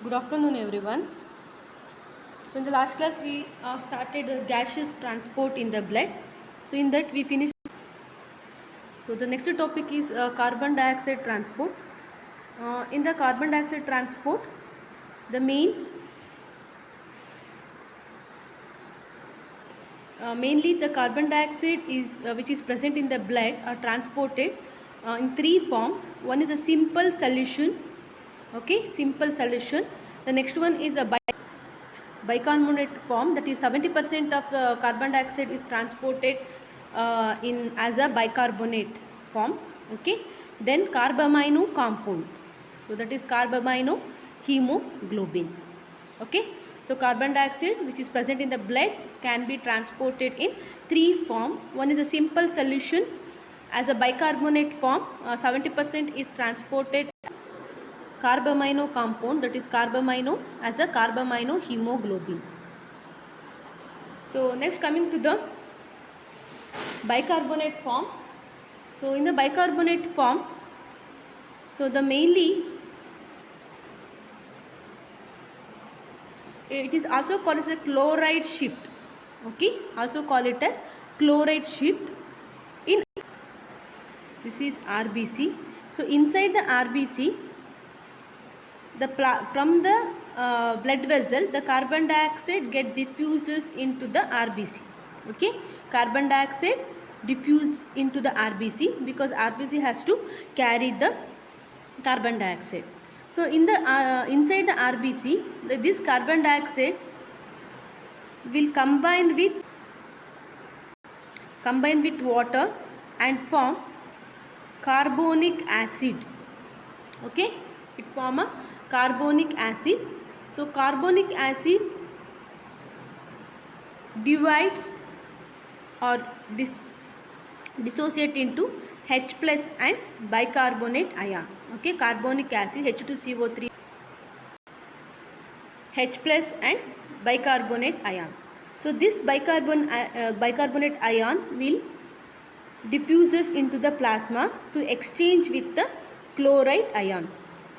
Good afternoon, everyone. So, in the last class, we started gaseous transport in the blood. So, in that, we finished. So, the next topic is carbon dioxide transport. In the carbon dioxide transport, the mainly the carbon dioxide is which is present in the blood are transported in three forms. One is a simple solution. Okay, simple solution. The next one is a bicarbonate form, that is 70% of carbon dioxide is transported in as a bicarbonate form. Okay, then carbamino compound, so that is carbamino hemoglobin. Okay, so carbon dioxide which is present in the blood can be transported in three form. One is a simple solution as a bicarbonate form, 70% is transported carbamino compound, that is carbamino as a carbamino hemoglobin. So next, coming to the bicarbonate form. So in the bicarbonate form, so the mainly it is also called as a chloride shift. Okay, also call it as chloride shift. In this is RBC. So inside the RBC, from the blood vessel, the carbon dioxide get diffuses into the RBC. Okay, carbon dioxide diffuse into the RBC because RBC has to carry the carbon dioxide. So in the inside the RBC, this carbon dioxide will combine with water and form carbonic acid. Okay, it form a carbonic acid. So carbonic acid divide or dissociate into H plus and bicarbonate ion. Okay, carbonic acid H2CO3, H plus and bicarbonate ion. So this bicarbonate ion will diffuses into the plasma to exchange with the chloride ion.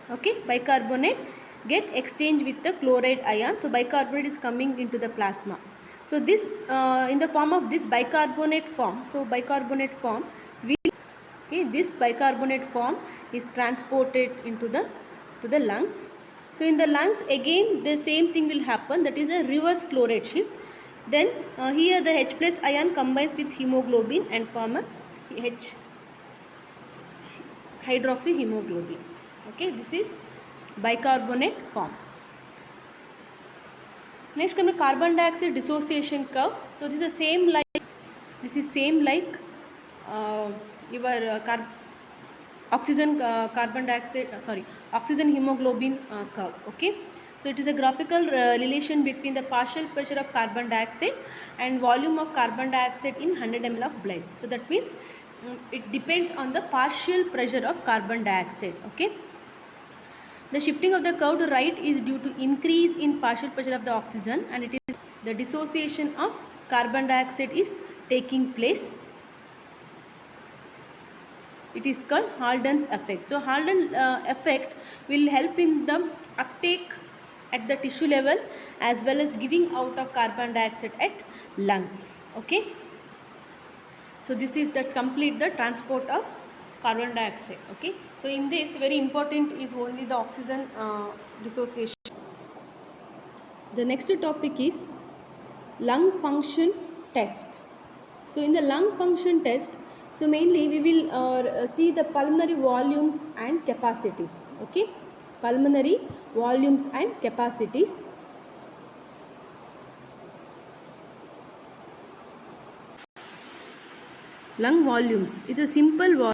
Okay, bicarbonate get exchange with the chloride ion. So bicarbonate is coming into the plasma. So this in the form of this bicarbonate form. So bicarbonate form will, okay, this bicarbonate form is transported into the lungs. So in the lungs again the same thing will happen, that is a reverse chloride shift. Then here the H plus ion combines with hemoglobin and form a H hydroxyhemoglobin. Okay, this is bicarbonate form. Next come the carbon dioxide dissociation curve. So this is the same like your oxygen hemoglobin curve. Okay, so it is a graphical relation between the partial pressure of carbon dioxide and volume of carbon dioxide in 100 ml of blood. So that means it depends on the partial pressure of carbon dioxide. Okay, the shifting of the curve to right is due to increase in partial pressure of the oxygen, and it is the dissociation of carbon dioxide is taking place. It is called Halden's effect. So Halden effect will help in the uptake at the tissue level as well as giving out of carbon dioxide at lungs. Okay, so that's complete the transport of carbon dioxide. Okay, so in this very important is only the oxygen dissociation. The next topic is lung function test. So in the lung function test, so mainly we will see the pulmonary volumes and capacities. Okay, pulmonary volumes and capacities. Lung volumes is a simple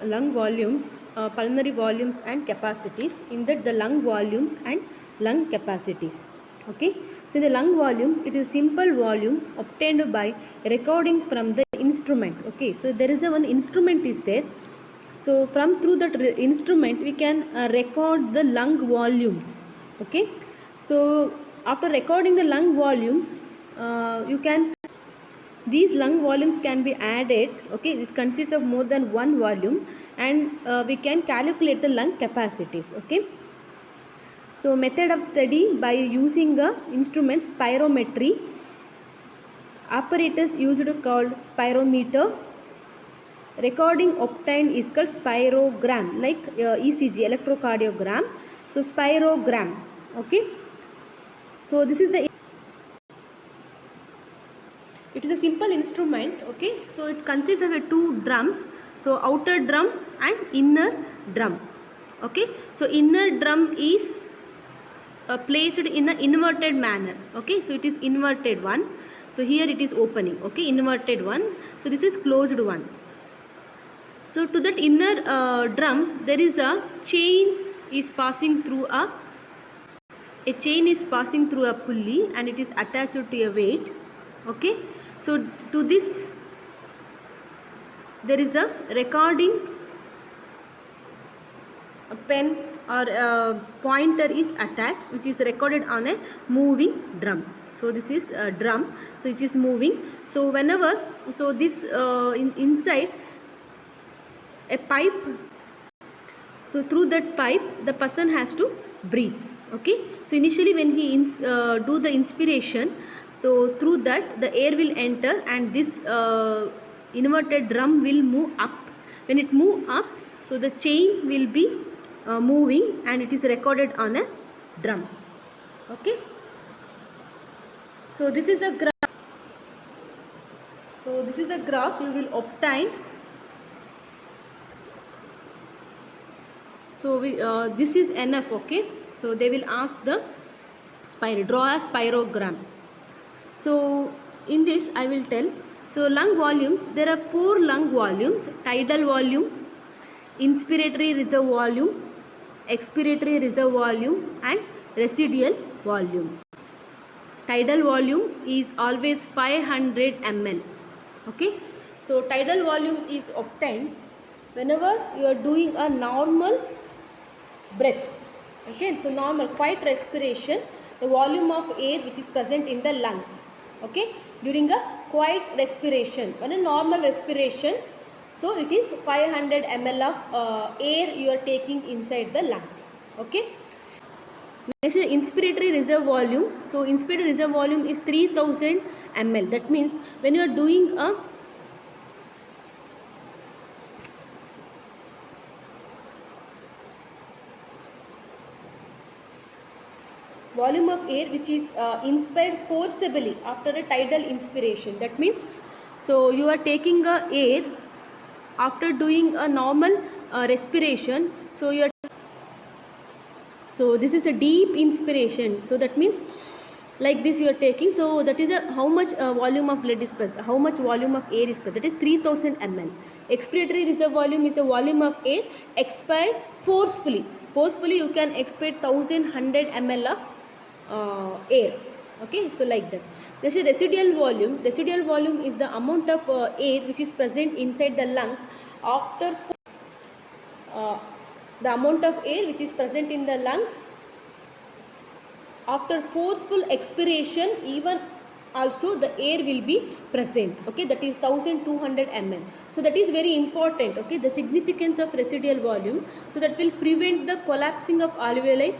lung volume, pulmonary volumes and capacities. In that the lung volumes and lung capacities. Okay, so in the lung volumes, it is simple volume obtained by recording from the instrument. Okay, so there is one instrument is there. So through that instrument we can record the lung volumes. Okay, so after recording the lung volumes, these lung volumes can be added. Okay, it consists of more than one volume, and we can calculate the lung capacities. Okay. So method of study by using a instrument spirometry. Apparatus used called spirometer. Recording obtained is called spirogram, like ECG, electrocardiogram. So spirogram. Okay. So this is the. It is a simple instrument. Okay. So it consists of two drums. So outer drum and inner drum. Okay. So inner drum is placed in an inverted manner. Okay. So it is inverted one. So here it is opening. Okay. Inverted one. So this is closed one. So to that inner drum there is a chain is passing through a chain is passing through a pulley and it is attached to a weight. Okay. So to this there is a recording a pen or a pointer is attached which is recorded on a moving drum. So this is a drum, so it is moving. So whenever, so this inside a pipe, so through that pipe the person has to breathe. Okay. So initially when he do the inspiration, so through that the air will enter and this inverted drum will move up. When it move up, so the chain will be moving and it is recorded on a drum. Okay. So this is a graph. So this is a graph you will obtain. So this is enough. Okay. So they will ask the draw a spirogram. So in this I will tell. So lung volumes, there are 4 lung volumes: tidal volume, inspiratory reserve volume, expiratory reserve volume and residual volume. Tidal volume is always 500 ml. Okay. So tidal volume is obtained whenever you are doing a normal breath. Okay. So normal quiet respiration, the volume of air which is present in the lungs. Okay. During a quiet respiration, when a normal respiration, so it is 500 ml of air you are taking inside the lungs. Okay. Next is inspiratory reserve volume. So inspiratory reserve volume is 3000 ml. That means when you are doing a volume of air which is inspired forcibly after a tidal inspiration. That means, so you are taking a air after doing a normal respiration. So you are, so this is a deep inspiration. So that means like this you are taking. So that is a how much volume of blood is present, how much volume of air is present. That is 3000 ml. Expiratory reserve volume is the volume of air expired forcefully. Forcefully you can expire 1100 ml of air. Okay. So like that. This is residual volume. Residual volume is the amount of air which is present inside the lungs after the amount of air which is present in the lungs after forceful expiration, even also the air will be present. Okay. That is 1200 ml. So that is very important. Okay. The significance of residual volume. So that will prevent the collapsing of alveoli.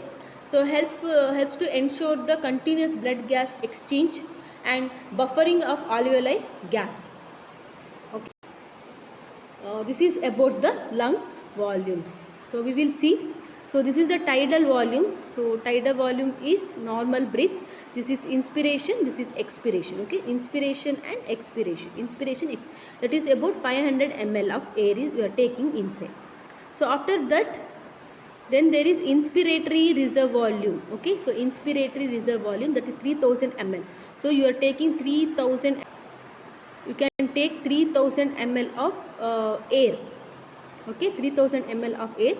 So helps to ensure the continuous blood gas exchange and buffering of alveoli gas. Okay. This is about the lung volumes. So we will see. So this is the tidal volume. So tidal volume is normal breath. This is inspiration. This is expiration. Okay. Inspiration and expiration. Inspiration, that is about 500 ml of air you are taking inside. So after that, then there is inspiratory reserve volume. Okay. So inspiratory reserve volume, that is 3000 ml. So you are taking 3000. You can take 3000 ml of air. Okay. 3000 ml of air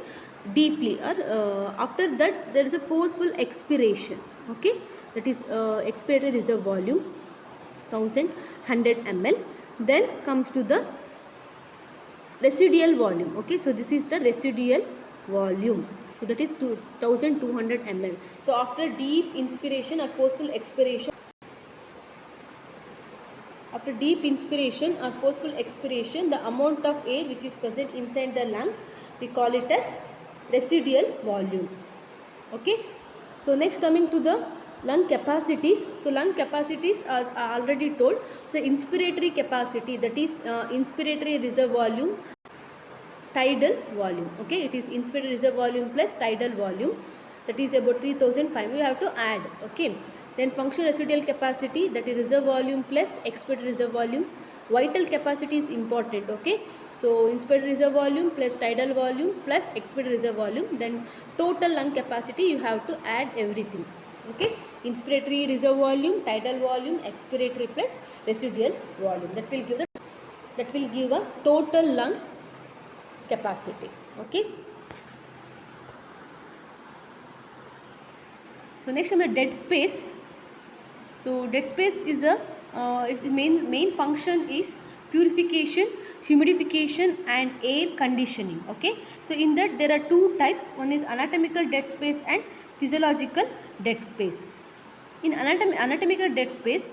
deeply, or after that there is a forceful expiration. Okay. That is expiratory reserve volume 1100 ml. Then comes to the residual volume. Okay. So this is the residual volume. So that is 2200 ml. So after deep inspiration or forceful expiration, after deep inspiration or forceful expiration, the amount of air which is present inside the lungs, we call it as residual volume. Okay. So next, coming to the lung capacities. So lung capacities are already told. The inspiratory capacity, that is inspiratory reserve volume, tidal volume. Okay, it is inspiratory reserve volume plus tidal volume, that is about 3005. We have to add. Okay. Then functional residual capacity, that is reserve volume plus expiratory reserve volume. Vital capacity is important. Okay. So inspiratory reserve volume plus tidal volume plus expiratory reserve volume. Then total lung capacity, you have to add everything. Okay. Inspiratory reserve volume, tidal volume, expiratory plus residual volume. That will give a total lung capacity. Okay. So next, on the dead space. So dead space is the main function is purification, humidification and air conditioning. Okay. So in that there are two types. One is anatomical dead space and physiological dead space. In anatomical dead space,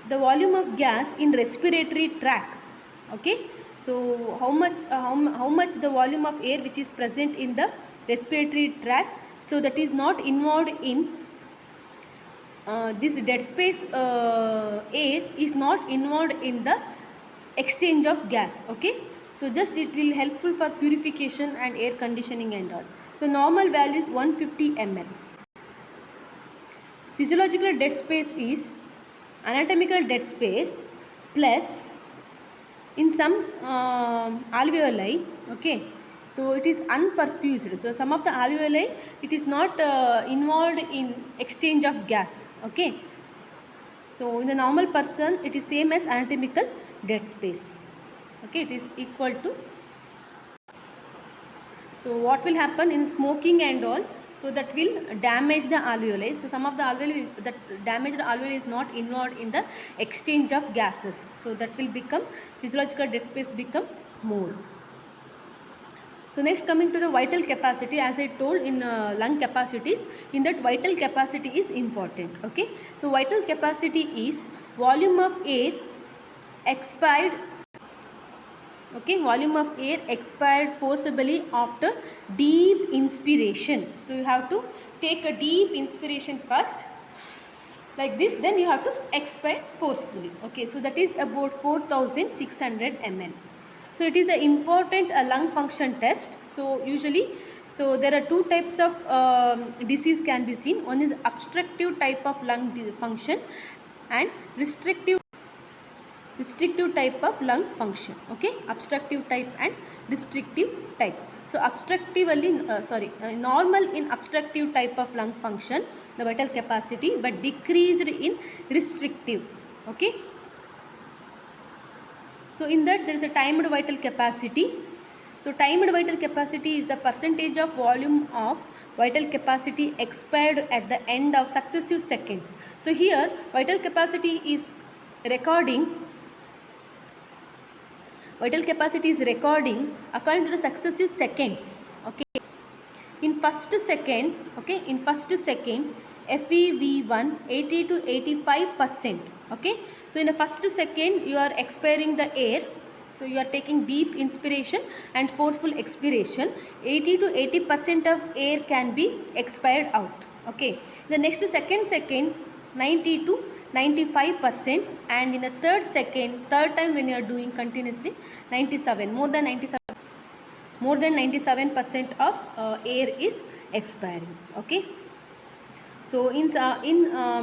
the volume of gas in respiratory tract. Okay. So how much the volume of air which is present in the respiratory tract. So that is not involved in this dead space. Air is not involved in the exchange of gas. Okay. So just it will helpful for purification and air conditioning and all. So normal value is 150 ml. Physiological dead space is anatomical dead space plus in some alveoli. Okay. So it is unperfused. So some of the alveoli, it is not involved in exchange of gas. Okay. So in the normal person, it is same as anatomical dead space. Okay, it is equal to. So what will happen in smoking and all? So that will damage the alveoli. So some of the alveoli, that damaged alveoli is not involved in the exchange of gases. So that will become physiological dead space become more. So next, coming to the vital capacity, as I told in lung capacities, in that vital capacity is important. Okay. So vital capacity is volume of air expired. Okay, volume of air expired forcibly after deep inspiration. So you have to take a deep inspiration first, like this, then you have to expire forcefully. Okay, so that is about 4600 ml. So it is an important lung function test. So usually, so there are two types of disease can be seen. One is obstructive type of lung function and restrictive type of lung function. Okay, obstructive type and restrictive type. So normal in obstructive type of lung function, the vital capacity, but decreased in restrictive. Okay. So in that there is a timed vital capacity. So timed vital capacity is the percentage of volume of vital capacity expired at the end of successive seconds. So here vital capacity is recording according to the successive seconds. Okay. In first second, FeV1 80 to 85%. Okay. So in the first second you are expiring the air. So you are taking deep inspiration and forceful expiration. 80 to 80% of air can be expired out. Okay. The next second 90 to 95%, and in the third time when you are doing continuously, 97, more than 97% of air is expiring. Okay. So in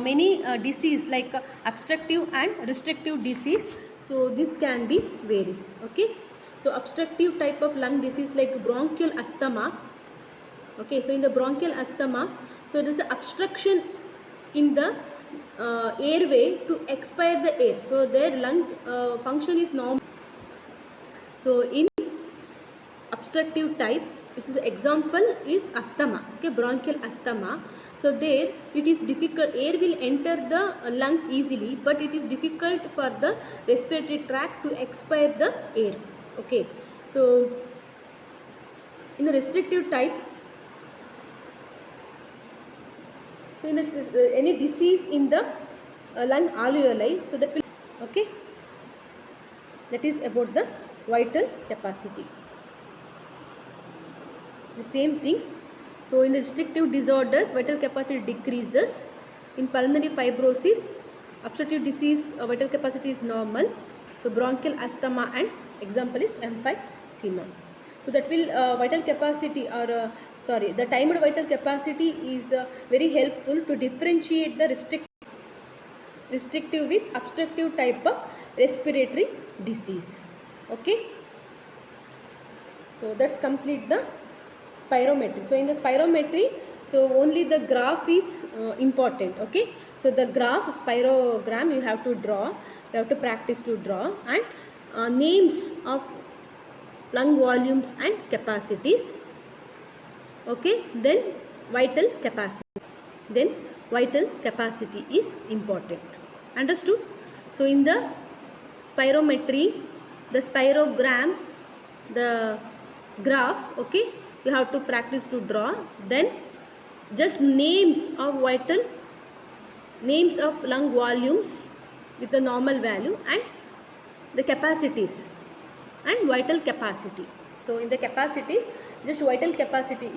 many disease like obstructive and restrictive disease, so this can be varies. Okay. So obstructive type of lung disease like bronchial asthma. Okay. So in the bronchial asthma, so there is an obstruction in the airway to expire the air. So their lung function is normal. So in obstructive type, this is example is asthma. Okay, bronchial asthma. So there it is difficult, air will enter the lungs easily, but it is difficult for the respiratory tract to expire the air. Okay. So in the restrictive type, so in the any disease in the lung alveoli. So that will, okay, that is about the vital capacity. The same thing. So in the restrictive disorders, vital capacity decreases. In pulmonary fibrosis, obstructive disease, vital capacity is normal. So bronchial asthma and example is emphysema. So that will vital capacity or the timed vital capacity is very helpful to differentiate the restrictive with obstructive type of respiratory disease. Okay. So that's complete the spirometry. So in the spirometry, so only the graph is important. Okay. So the graph, spirogram, you have to draw. You have to practice to draw, and names of lung volumes and capacities. Okay. Then vital capacity. Then vital capacity is important. Understood? So in the spirometry, the spirogram, the graph, okay, you have to practice to draw. Then just names of lung volumes with the normal value and the capacities and vital capacity. So in the capacities, just vital capacity